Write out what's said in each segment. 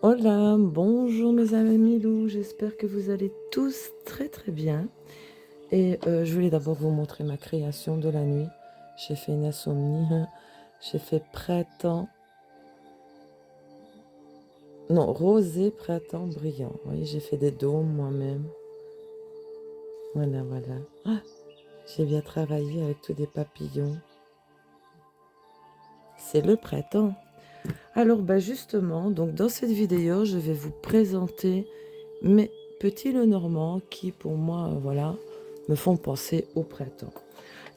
Hola, bonjour mes amis loups, j'espère que vous allez tous très très bien. Et je voulais d'abord vous montrer ma création de la nuit. J'ai fait une insomnie, j'ai fait printemps, non, rosé printemps brillant. Vous voyez, j'ai fait des dômes moi-même. Voilà, voilà. Ah, j'ai bien travaillé avec tous des papillons. C'est le printemps. Alors, bah justement, donc dans cette vidéo, je vais vous présenter mes petits Lenormand qui, pour moi, voilà, me font penser au printemps.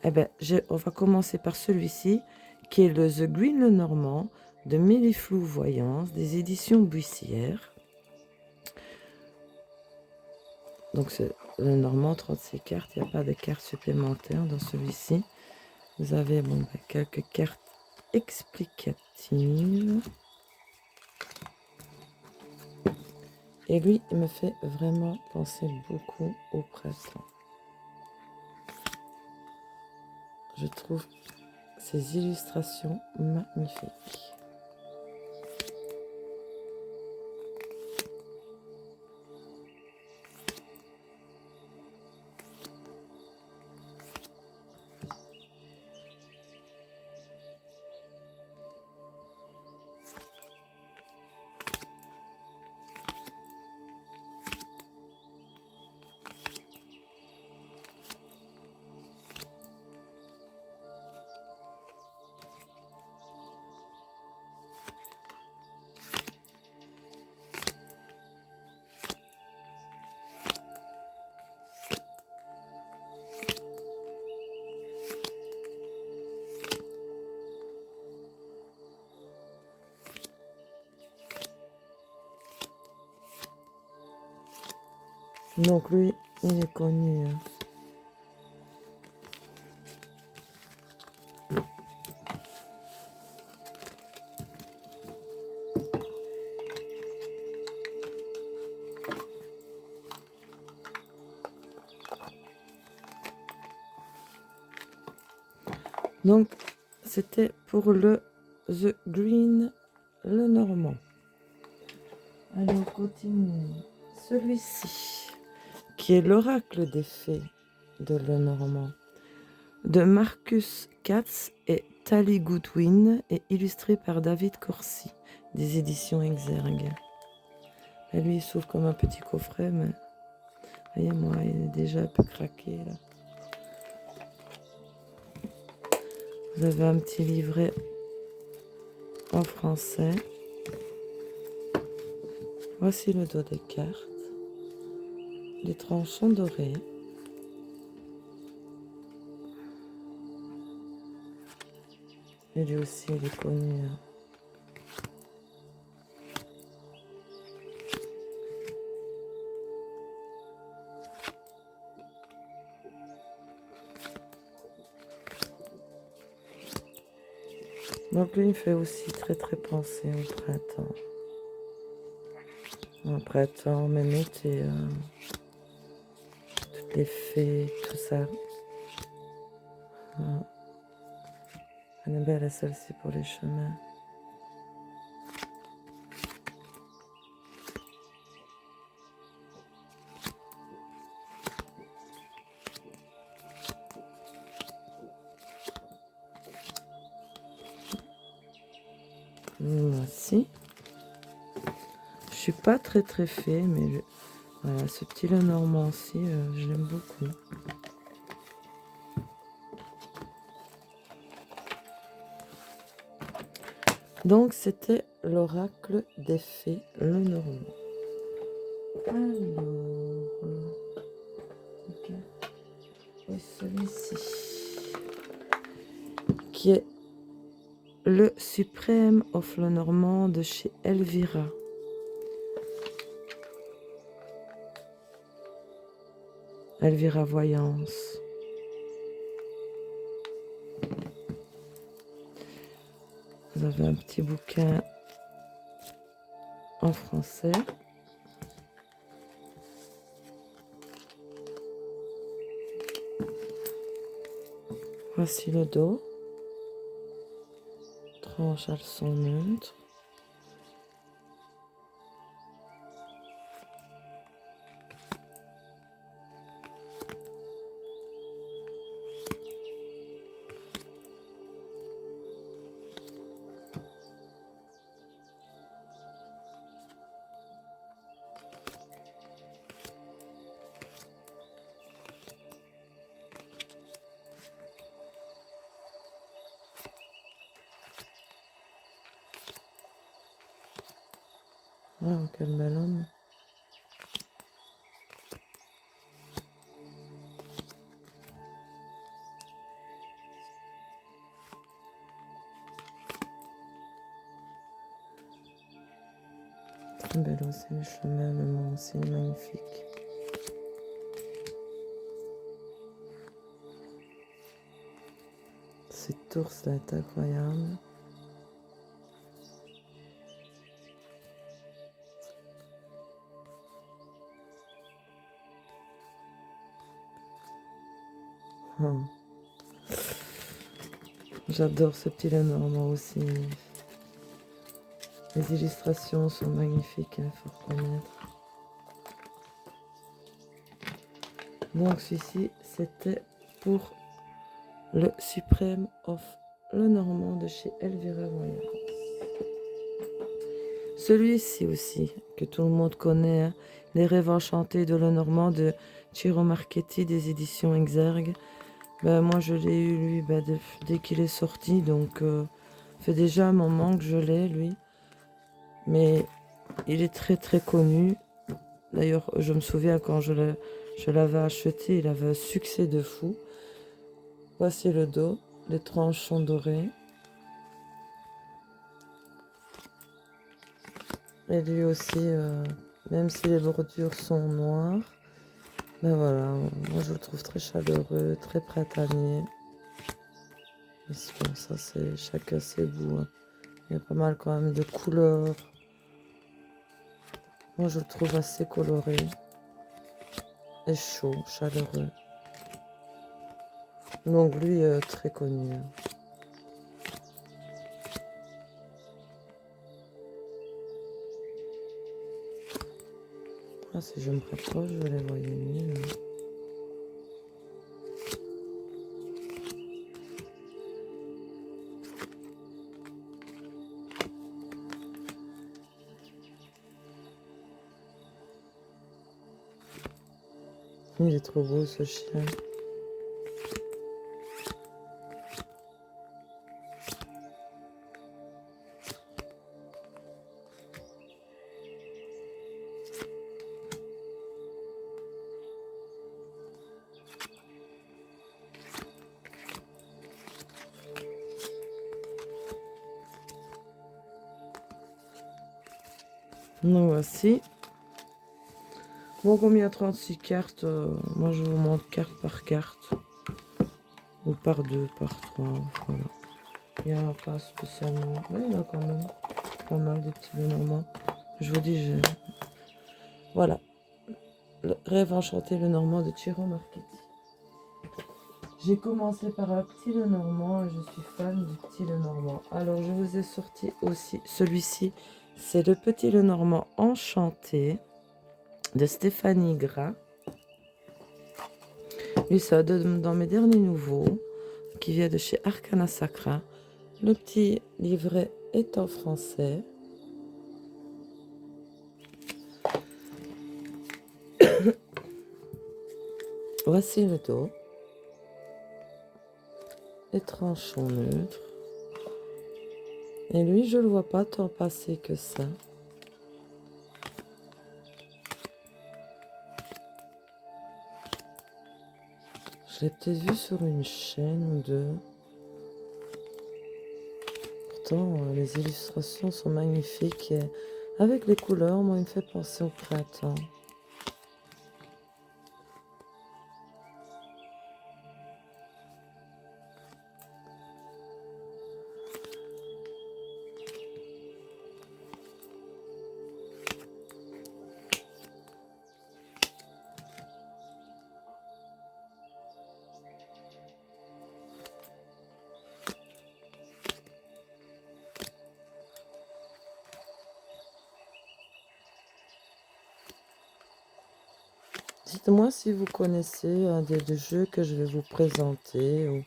Eh ben, on va commencer par celui-ci, qui est le The Green Lenormand de Méliflou Voyance, des éditions Buissière. Donc, c'est le Normand, 36 cartes, il n'y a pas de cartes supplémentaires dans celui-ci. Vous avez quelques cartes explicatives. Et lui, il me fait vraiment penser beaucoup au printemps. Je trouve ces illustrations magnifiques. Donc lui, il est connu. Donc, c'était pour le The Green Lenormand. Allez, on continue. Celui-ci, qui est l'oracle des fées de Lenormand, de Marcus Katz et Tally Goodwin, et illustré par David Corsi, des éditions Exergue. Et lui, il s'ouvre comme un petit coffret, mais voyez, moi, il est déjà un peu craqué, là. Vous avez un petit livret en français. Voici le dos des cartes. Les tranches sont dorées. Et lui aussi, il est connu. Donc lui, il fait aussi très très penser au printemps. Au printemps, même été. Toutes les fées, tout ça. Elle est belle, celle-ci pour les chemins. Voici. Je suis pas très très fée, mais voilà, ce petit Lenormand aussi, je l'aime beaucoup. Donc c'était l'oracle des fées Lenormand. Alors, et celui-ci, qui est le Suprême of Lenormand de chez Elvira. Elvira Voyance. Vous avez un petit bouquin en français. Voici le dos. Tranche à son neutre. Oh, quel bel homme. Très belle aussi, le chemin, le mont aussi, magnifique. Cette ours là est incroyable. Oh. J'adore ce petit Lenormand aussi. Les illustrations sont magnifiques, il faut reconnaître. Donc celui-ci, c'était pour le Supreme of Lenormand de chez Elvira Royal. Celui-ci aussi, que tout le monde connaît, hein, Les Rêves Enchantés de Lenormand de Ciro Marchetti des éditions Exergue. Ben, moi, je l'ai eu, lui, dès qu'il est sorti, donc ça fait déjà un moment que je l'ai, lui. Mais il est très très connu. D'ailleurs, je me souviens quand je l'avais acheté, il avait un succès de fou. Voici le dos, les tranches sont dorées. Et lui aussi, même si les bordures sont noires, ben voilà, moi je le trouve très chaleureux, très printanier. Mais bon, ça c'est chacun ses goûts, hein. Il y a pas mal quand même de couleurs. Moi je le trouve assez coloré et chaud, chaleureux. Donc lui, très connu. Ah, si je me rapproche, je les voyais mieux. Il est trop beau ce chien. Donc voici. Bon, comme il y a 36 cartes, moi je vous montre carte par carte. Ou par 2, par 3, voilà. Il n'y a pas spécialement. Mais il y en a quand même pas mal de petits Lenormand. Je vous dis, voilà. Le Rêve Enchanté Lenormand de Ciro Marchetti. J'ai commencé par un petit Lenormand et je suis fan du petit Lenormand. Alors je vous ai sorti aussi celui-ci. C'est le petit Lenormand Enchanté de Stéphanie Gras. Lui, ça dans mes derniers nouveaux, qui vient de chez Arcana Sacra. Le petit livret est en français. Voici le dos. Les tranches sont neutres. Et lui, je le vois pas tant passer que ça. Je l'ai peut-être vu sur une chaîne ou deux. Pourtant, les illustrations sont magnifiques. Et avec les couleurs, moi, il me fait penser au printemps. Dites-moi si vous connaissez un des deux jeux que je vais vous présenter ou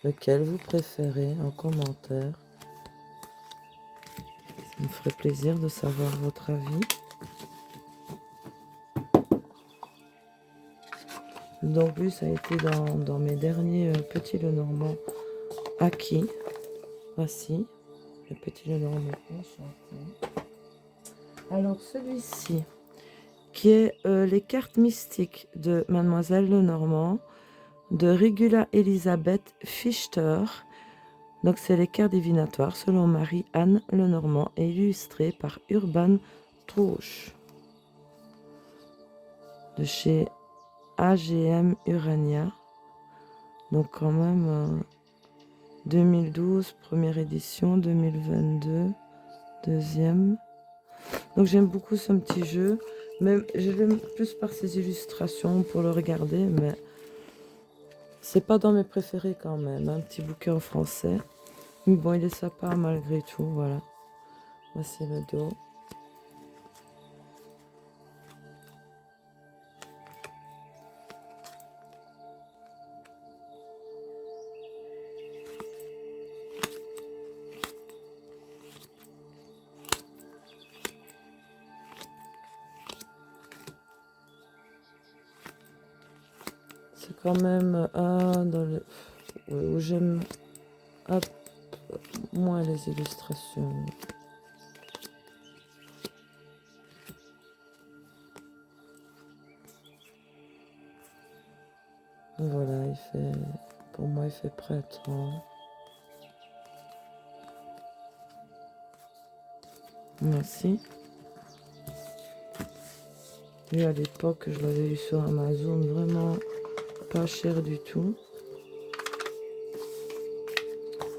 lequel vous préférez en commentaire. Ça me ferait plaisir de savoir votre avis. Donc lui, ça a été dans mes derniers petits Lenormand acquis. Voici le petit Lenormand enchanté. Alors celui-ci, qui est les cartes mystiques de Mademoiselle Lenormand, de Regula Elisabeth Fichter. Donc c'est les cartes divinatoires selon Marie-Anne Lenormand et illustré par Urban Trouche de chez AGM Urania. Donc quand même 2012 première édition, 2022 deuxième. Donc j'aime beaucoup ce petit jeu, mais je l'aime plus par ses illustrations pour le regarder, mais c'est pas dans mes préférés quand même. Un petit bouquin en français, mais bon, il est sympa malgré tout. Voilà, voici le dos. C'est quand même un dans le où j'aime moins les illustrations. Voilà, pour moi, il fait printemps. Merci. Lui, à l'époque, je l'avais eu sur Amazon, vraiment pas cher du tout.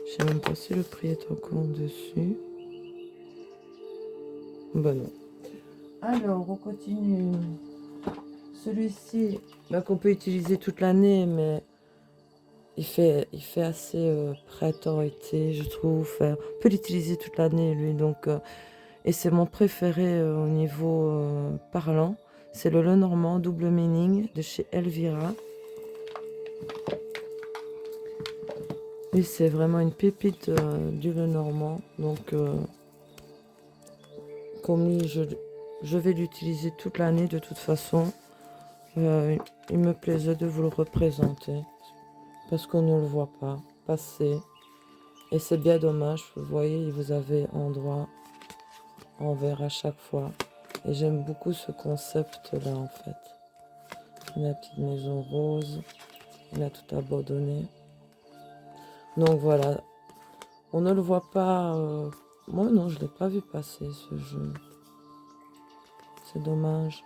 Je sais même pas si le prix est encore dessus. Bah non. Alors, on continue. Celui-ci, qu'on peut utiliser toute l'année, mais il fait assez printemps-été, je trouve. On peut l'utiliser toute l'année, lui. Donc, et c'est mon préféré au niveau parlant. C'est le Lenormand double meaning de chez Elvira. Lui, c'est vraiment une pépite du Lenormand. Donc, comme lui, je vais l'utiliser toute l'année de toute façon. Il me plaisait de vous le représenter parce qu'on ne le voit pas passer. Et c'est bien dommage. Vous voyez, vous avez endroit envers à chaque fois. Et j'aime beaucoup ce concept-là, en fait. La petite maison rose. Il a tout abandonné. Donc voilà. On ne le voit pas. Moi, non, je ne l'ai pas vu passer, ce jeu. C'est dommage.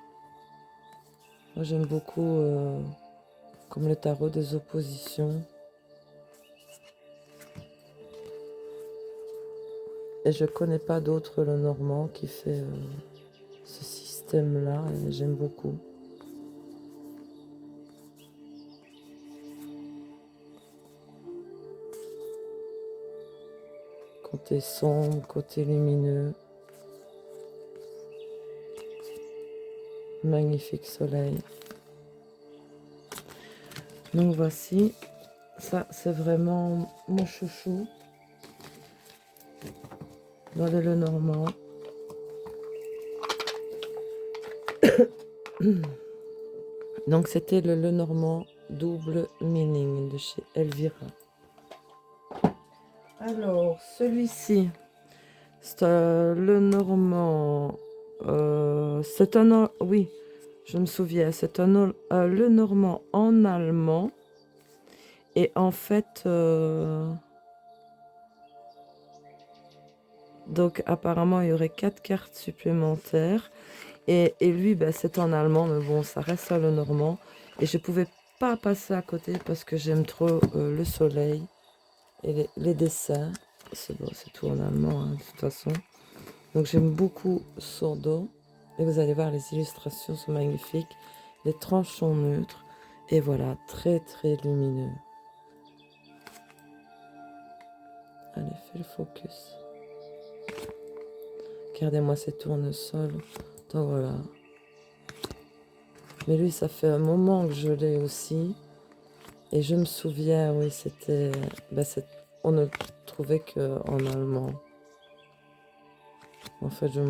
Moi, j'aime beaucoup comme le tarot des oppositions. Et je connais pas d'autre Lenormand qui fait ce système-là. Et j'aime beaucoup. Côté sombre, côté lumineux. Magnifique soleil. Donc voici. Ça, c'est vraiment mon chouchou. Dans le Lenormand. Donc c'était le Lenormand double meaning de chez Elvira. Alors celui-ci, c'est Lenormand. C'est un... Oui, je me souviens. C'est un Lenormand en allemand. Et en fait... donc apparemment, il y aurait 4 cartes supplémentaires. Et lui, c'est en allemand, mais bon, ça reste à Lenormand. Et je pouvais pas passer à côté parce que j'aime trop le soleil et les dessins. C'est bon, c'est tout en allemand, hein, de toute façon. Donc j'aime beaucoup Sordo. Et vous allez voir, les illustrations sont magnifiques. Les tranches sont neutres. Et voilà, très très lumineux. Allez, fais le focus. Regardez-moi ces tournesols. Donc voilà. Mais lui, ça fait un moment que je l'ai aussi. Et je me souviens, oui, c'était... on ne trouvait qu'en allemand. En fait, je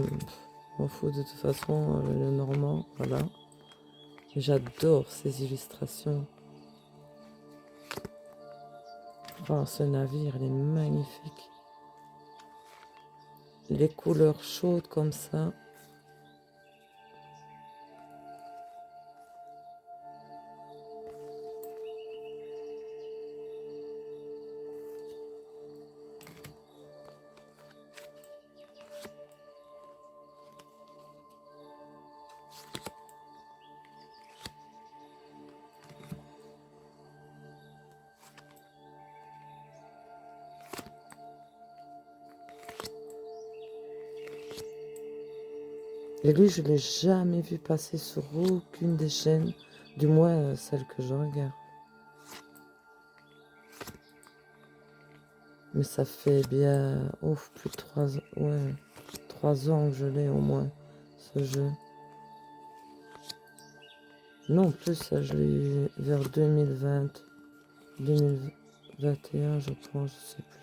m'en fous de toute façon, le normand, voilà. J'adore ces illustrations. Enfin, ce navire, il est magnifique. Les couleurs chaudes comme ça. Et lui, je l'ai jamais vu passer sur aucune des chaînes, du moins celle que je regarde. Mais ça fait bien, plus de 3 ans que je l'ai au moins, ce jeu. Non, plus ça, je l'ai eu vers 2020, 2021, je pense, je sais plus.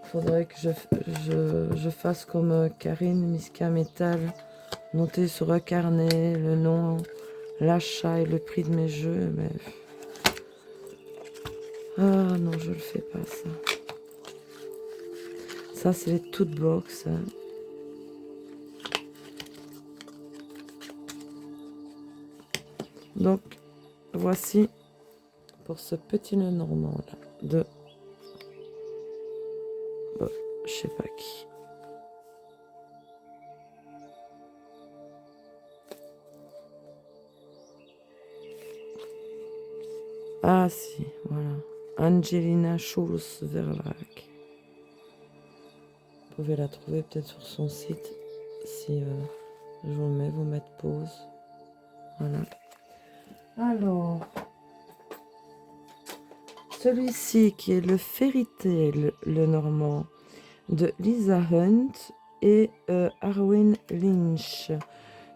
Faudrait que je fasse comme Karine Miska Metal, noter sur un carnet le nom, l'achat et le prix de mes jeux, mais... Ah non, je le fais pas, ça. Ça, c'est les toutes box. Hein. Donc, voici pour ce petit Lenormand là, de... Bon, je sais pas qui. Ah si, voilà. Angelina Schulz-Verlag. Vous pouvez la trouver peut-être sur son site. Si je vous le mets, vous mettre pause. Voilà. Alors, celui-ci qui est le Fairy Tail, le Normand, de Lisa Hunt et Arwen Lynch.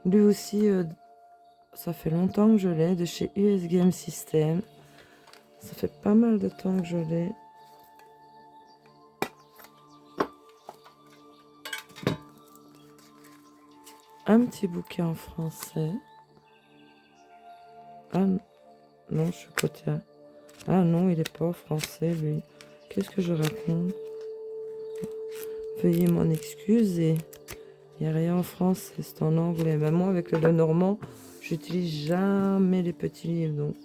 Lui aussi, ça fait longtemps que je l'ai, de chez US Game System. Ça fait pas mal de temps que je l'ai. Un petit bouquin en français. Ah non, je suis côté. Ah non, il est pas en français, lui. Qu'est-ce que je raconte? Veuillez m'en excuser. Il n'y a rien en français, c'est en anglais. Même moi, avec le Normand, j'utilise jamais les petits livres. Donc,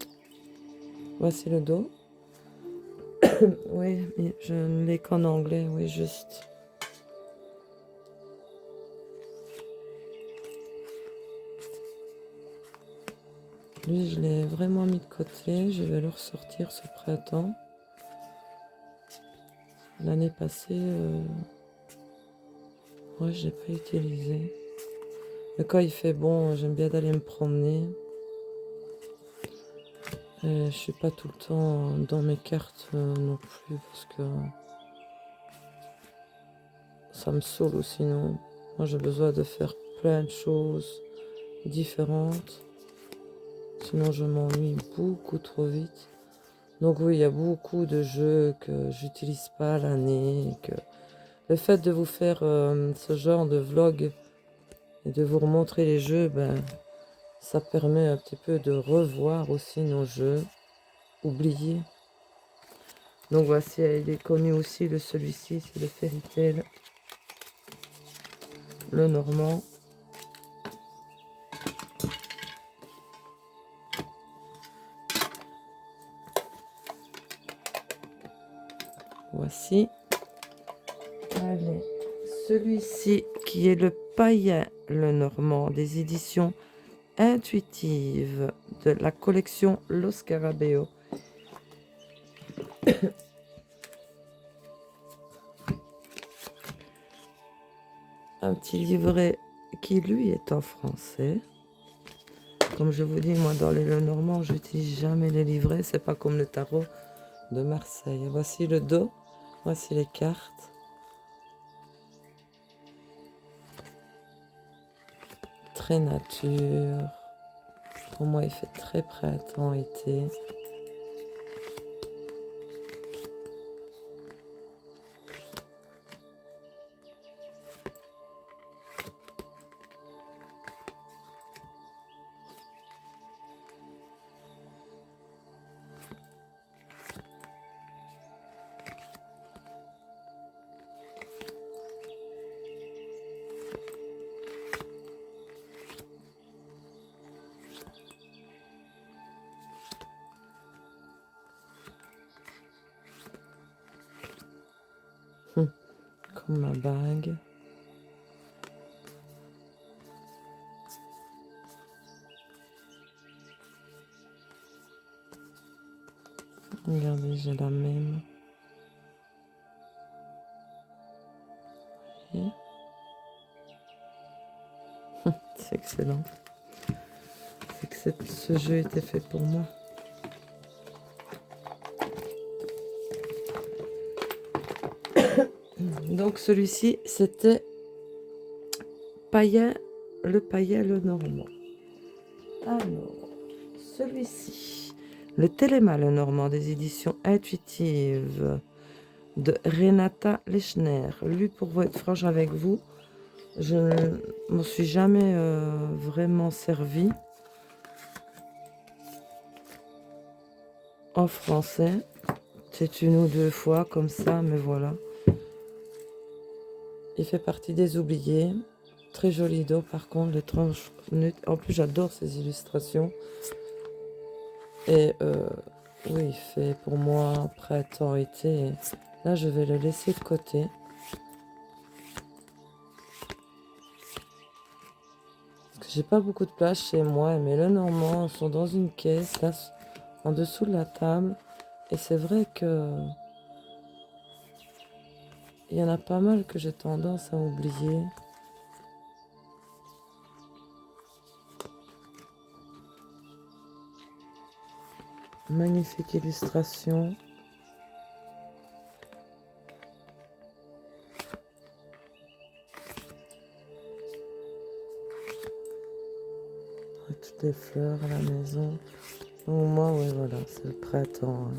voici le dos. Oui, mais je ne l'ai qu'en anglais, oui, juste. Lui, je l'ai vraiment mis de côté. Je vais le ressortir ce printemps. L'année passée, ouais, je l'ai pas utilisé. Mais quand il fait bon, j'aime bien d'aller me promener. Et je suis pas tout le temps dans mes cartes non plus parce que ça me saoule ou sinon. Moi, j'ai besoin de faire plein de choses différentes. Sinon, je m'ennuie beaucoup trop vite. Donc oui, il y a beaucoup de jeux que j'utilise pas l'année. Que... Le fait de vous faire ce genre de vlog et de vous remontrer les jeux, ben, ça permet un petit peu de revoir aussi nos jeux oubliés. Donc voici, il est connu aussi, celui-ci, c'est le Fairy Tail, le Normand. Voici. Allez, celui-ci qui est le Païen, le Normand, des éditions intuitives de la collection Lo Scarabeo. Un petit livret qui lui est en français. Comme je vous dis, moi dans les Lenormand, je n'utilise jamais les livrets. C'est pas comme le tarot de Marseille. Voici le dos. Voici les cartes. Très nature. Pour moi, il fait très printemps-été. Comme ma bague. Regardez, j'ai la même. voyez. C'est excellent. C'est que ce jeu était fait pour moi. Donc celui-ci, c'était le paillet le normand. Alors, celui-ci, le Téléma le normand des éditions intuitives de Renata Lechner. Lui, pour être franche avec vous, je ne m'en suis jamais vraiment servi en français. C'est une ou deux fois comme ça, mais voilà. Il fait partie des oubliés. Très joli dos, par contre, les tranches. En plus, j'adore ces illustrations. Et oui, il fait pour moi printemps-été. Là, je vais le laisser de côté. Parce que j'ai pas beaucoup de place chez moi. Mais le normand sont dans une caisse, là, en dessous de la table. Et c'est vrai que il y en a pas mal que j'ai tendance à oublier. Magnifique illustration. Toutes les fleurs à la maison. Au moins, oui, voilà, c'est le printemps. Hein.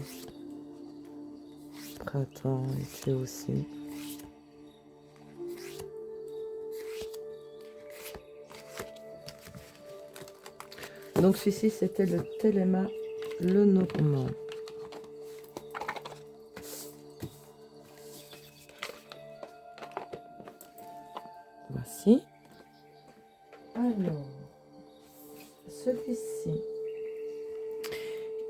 Printemps, été aussi. Donc celui-ci, c'était le Téléma le normand. Voici. Alors, celui-ci,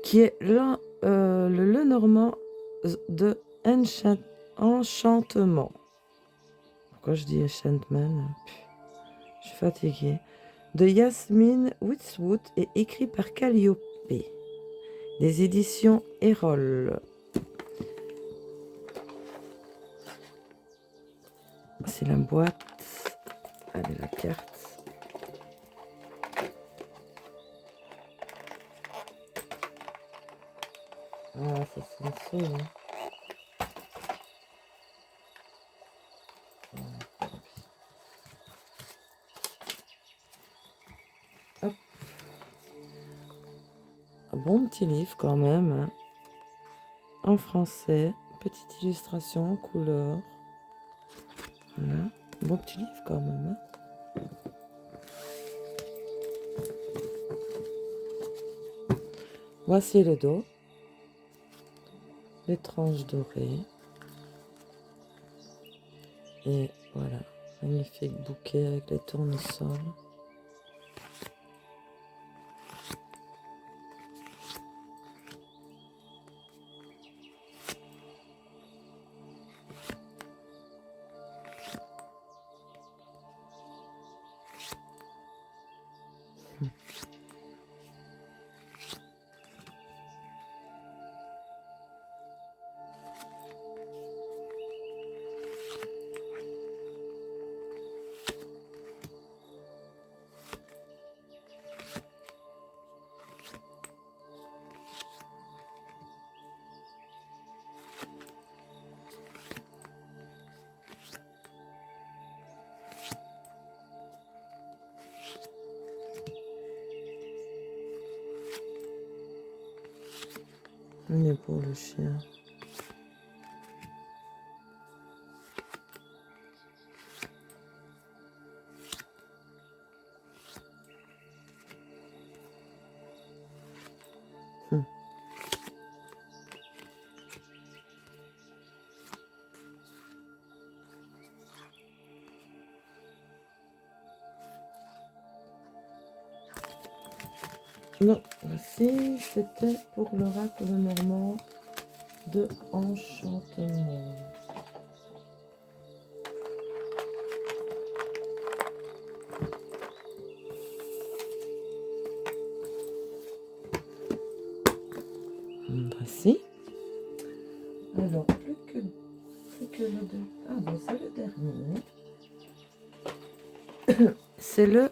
qui est là, le Lenormand de Enchantement. Pourquoi je dis Enchantment? Je suis fatiguée. De Yasmine Witswood et écrit par Calliope. Des éditions Erol. C'est la boîte. Allez, la carte. Ah, ça c'est une sauce. Hop. Un bon petit livre quand même. Hein. En français. Petite illustration en couleur. Voilà. Un bon petit livre quand même. Hein. Voici le dos. Les tranches dorées. Et voilà. Magnifique bouquet avec les tournesols. Il est pour le chien. Non, voici, c'était pour l'oracle normand de Enchantement. Voici. Alors, plus que le deux. Ah bon, c'est le dernier. C'est le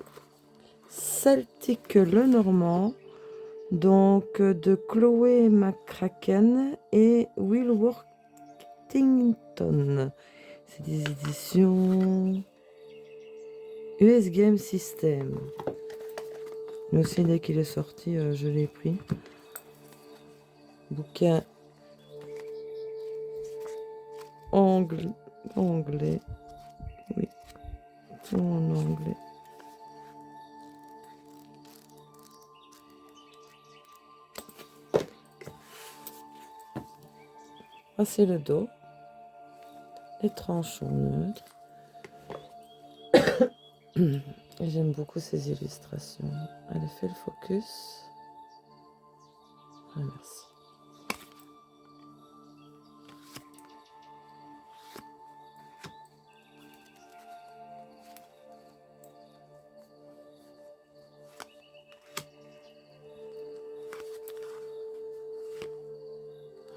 Celtic Lenormand, donc de Chloé McCracken et Will Worthington. C'est des éditions US Game System. Mais aussi, dès qu'il est sorti, je l'ai pris. Bouquin anglais. Oui, tout en anglais. Ah, c'est le dos. Les tranches sont neutres. Et j'aime beaucoup ces illustrations. Allez, fais le focus. Ah, merci.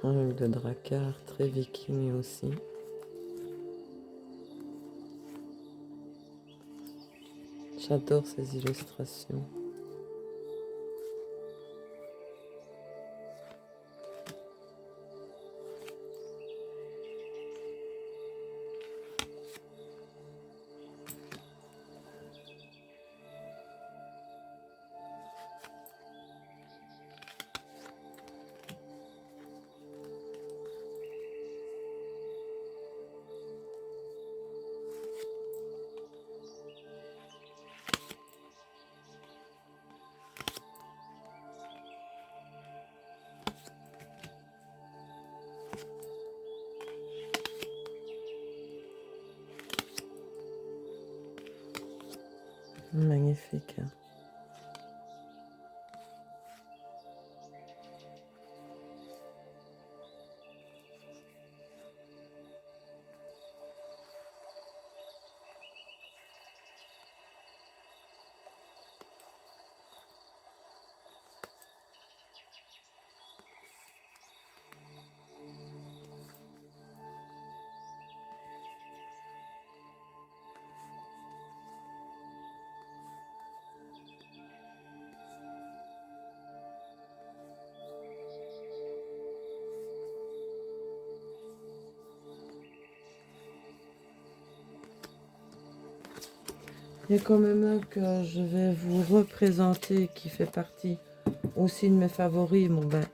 Un look de Drakkar, très viking aussi. J'adore ces illustrations. Magnifique. Il y a quand même un que je vais vous représenter qui fait partie aussi de mes favoris. Bon ben,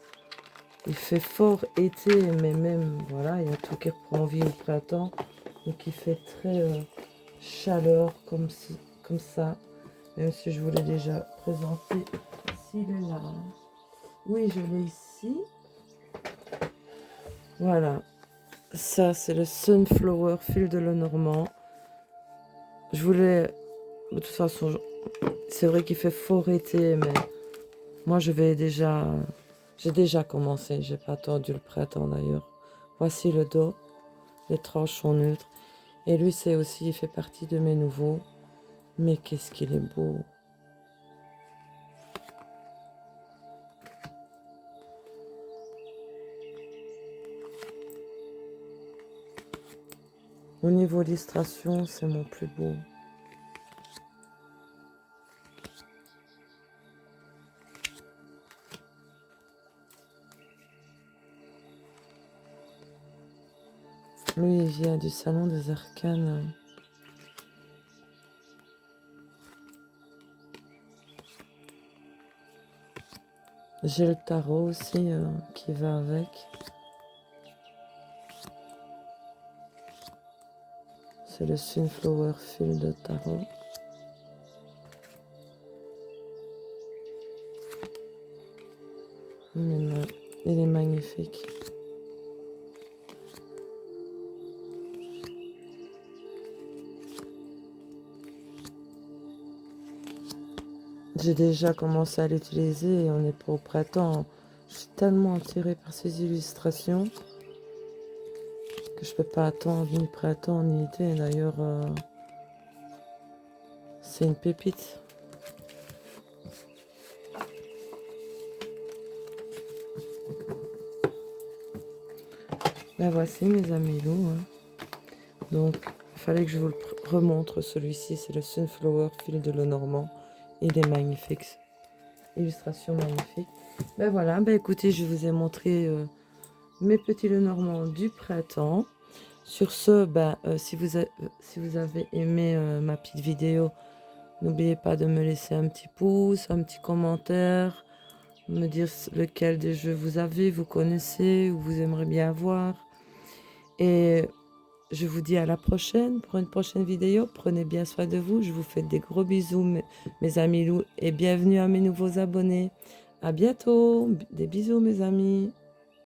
il fait fort été, mais même, voilà, il y a tout qui reprend vie au printemps. Donc il fait très chaleur comme ça. Même si je vous l'ai déjà présenté. S'il est là. Oui, je l'ai ici. Voilà. Ça, c'est le Sunflower Field de Lenormand. Je voulais... De toute façon, c'est vrai qu'il fait fort été, mais moi, j'ai déjà commencé. J'ai pas attendu le printemps, d'ailleurs. Voici le dos. Les tranches sont neutres. Et lui, c'est aussi, il fait partie de mes nouveaux. Mais qu'est-ce qu'il est beau! Au niveau illustration, c'est mon plus beau. Lui, il vient du Salon des Arcanes. J'ai le tarot aussi qui va avec. C'est le Sunflower Field Tarot. Il est magnifique. J'ai déjà commencé à l'utiliser et on n'est pas au printemps. Je suis tellement attirée par ces illustrations que je peux pas attendre ni printemps ni été. D'ailleurs, c'est une pépite. Ben voici mes amis loups. Donc, fallait que je vous le remontre. Celui-ci, c'est le Sunflower Fil de Lenormand. Il est magnifique. Illustration magnifique. Ben voilà, ben écoutez, je vous ai montré mes petits Lenormand du printemps. Sur ce, ben, si vous avez aimé ma petite vidéo, n'oubliez pas de me laisser un petit pouce, un petit commentaire, me dire lequel des jeux vous connaissez, ou vous aimeriez bien voir. Et je vous dis à la prochaine pour une prochaine vidéo. Prenez bien soin de vous. Je vous fais des gros bisous, mes amis loups, et bienvenue à mes nouveaux abonnés. À bientôt. Des bisous, mes amis.